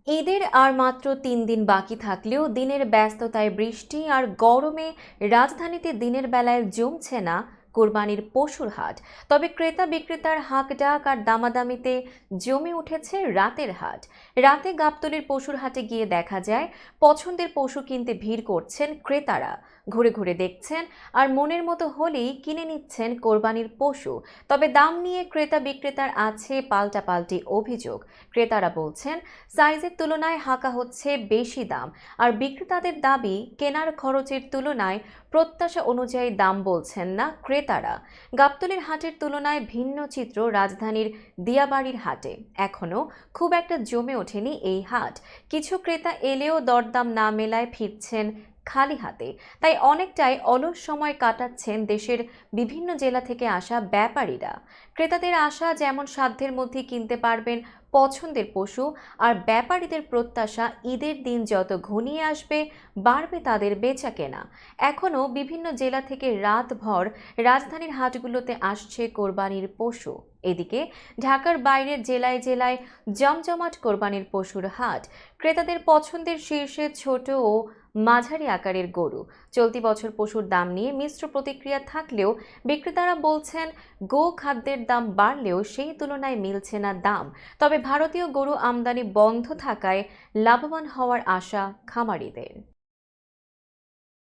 ঈদের আর মাত্র ৩ দিন বাকি থাকলেও দিনের ব্যস্ততায়, বৃষ্টি আর গরমে রাজধানীতে দিনের বেলায় জমছে না কোরবানির পশুর হাট। তবে ক্রেতা বিক্রেতার হাঁকডাক আর দামাদামিতে জমে উঠেছে রাতের হাট। রাতে গাবতলীর পশুর হাটে গিয়ে দেখা যায় পছন্দের পশু কিনতে ভিড় করছেন ক্রেতারা। ঘুরে ঘুরে দেখছেন আর মনের মতো হলেই কিনে নিচ্ছেন কোরবানির পশু। তবে দাম নিয়ে ক্রেতা বিক্রেতার আছে পাল্টাপাল্টি অভিযোগ। ক্রেতারা বলছেন সাইজের তুলনায় হাঁকা হচ্ছে বেশি দাম, আর বিক্রেতাদের দাবি কেনার খরচের তুলনায় প্রত্যাশা অনুযায়ী দাম বলছেন না ক্রেতারা। গাবতলীর হাটের তুলনায় ভিন্ন চিত্র রাজধানীর দিয়াবাড়ির হাটে। এখনও খুব একটা জমে ওঠেনি এই হাট। কিছু ক্রেতা এলেও দরদাম না মেলায় ফিরছেন খালি হাতে। তাই অনেকটাই অলস সময় কাটাচ্ছেন দেশের বিভিন্ন জেলা থেকে আসা ব্যাপারীরা। ক্রেতাদের আশা যেমন সাধ্যের মধ্যে কিনতে পারবেন পছন্দের পশু, আর ব্যাপারীদের প্রত্যাশা ঈদের দিন যত ঘনিয়ে আসবে বাড়বে তাদের বেচাকেনা। এখনও বিভিন্ন জেলা থেকে রাতভর রাজধানীর হাটগুলোতে আসছে কোরবানির পশু। এদিকে ঢাকার বাইরের জেলায় জেলায় জমজমাট কোরবানির পশুর হাট। ক্রেতাদের পছন্দের শীর্ষে ছোট ও মাঝারি আকারের গরু। চলতি বছর পশুর দাম নিয়ে মিশ্র প্রতিক্রিয়া থাকলেও বিক্রেতারা বলছেন গো খাদ্যের দাম বাড়লেও সেই তুলনায় মিলছে না দাম। তবে ভারতীয় গরু আমদানি বন্ধ থাকায় লাভবান হওয়ার আশা খামারিদের।